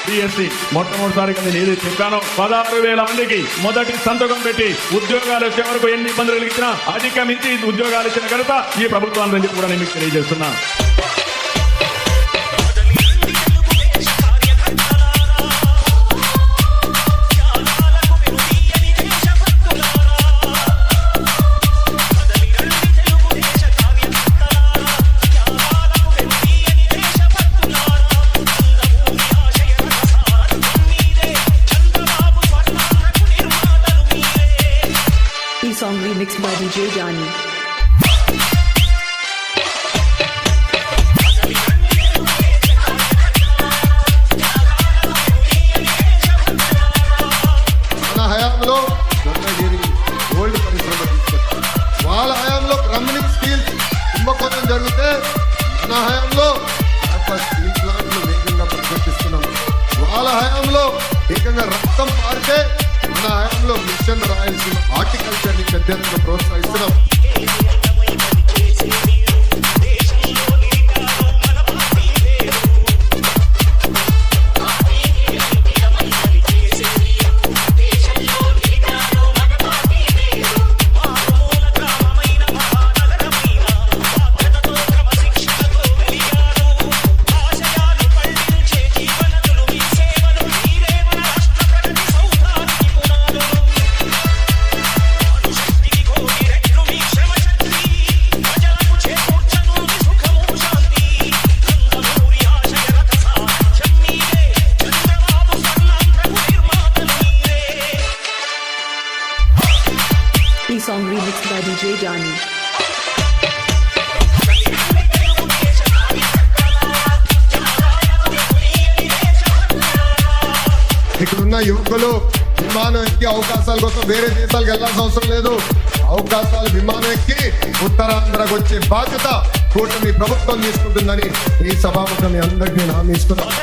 DSC మొట్టమొదటిసారిగా నేను ఏది చెప్పానో 16,000 మందికి మొదటి సంతకం పెట్టి ఉద్యోగాలు వచ్చే వరకు ఎన్ని ఇబ్బందులు కలిగించినా అధిగమించి ఉద్యోగాలు ఇచ్చిన ఘనత ఈ ప్రభుత్వాన్ని కూడా నేను మీకు తెలియజేస్తున్నా. Song remixed by DJ Jani. మన హయాంలో గంగగిరి గోల్డ్ పరిశ్రమ తీసుకొచ్చారు. వాళ్ళ హయాంలో బ్రహ్మణిక్ స్టీల్ కుంభకోణం జరిగితే మన హయాంలో స్టీల్ ప్లాంట్లు వేగంగా ప్రకటిస్తున్నాం. వాళ్ళ హయాంలో వేగంగా రక్తం పారితే మన హయాంలో మిషన్ రాయలసీమ హార్టికల్చర్ ని పెద్దగా ప్రోత్సహిస్తున్నాం. The song remixed by DJ Jani. ఇక్కడున్న యువకులు విమానం ఎక్కి అవకాశాల కోసం వేరే దేశాలకు వెళ్లాల్సిన అవసరం లేదు. అవకాశాలు విమానం ఎక్కి ఉత్తరాంధ్రకు వచ్చే బాధ్యత కూటమి ప్రభుత్వం తీసుకుంటుందని ఈ సభాముఖం మీ అందరికీ నేను హామీ ఇస్తున్నాను.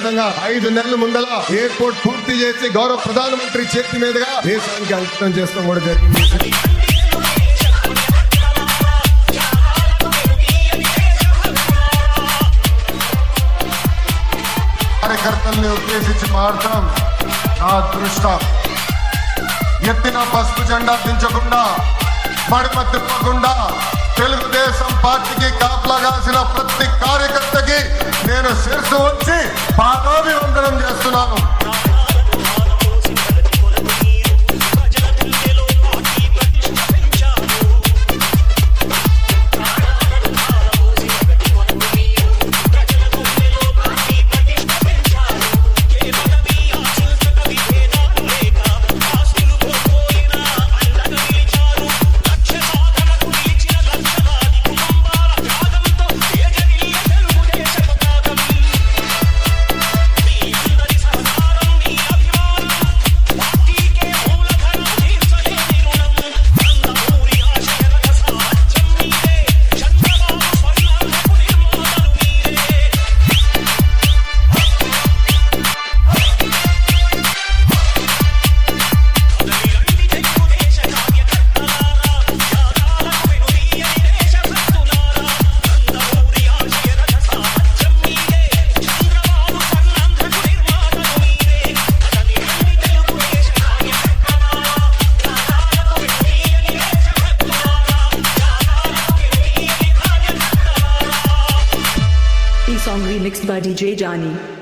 విధంగా 5 నెలల ముందల ఎయిర్పోర్ట్ పూర్తి చేసి గౌరవ ప్రధానమంత్రి చేతి మీదుగా దేశానికి అంకితం చేస్తాం కూడా జరిగింది. కార్యకర్తల్ని ఉద్దేశించి మాట్లాడటం నా అదృష్టం. ఎత్తిన పసుపు జెండా దించకుండా మడిమ తిప్పకుండా తెలుగుదేశం పార్టీకి కాపలా కాసిన ప్రతి కార్యకర్తకి నేను శిరస్సు వచ్చి పాదాభివందనం చేస్తున్నాను. Song remixed by DJ Jani.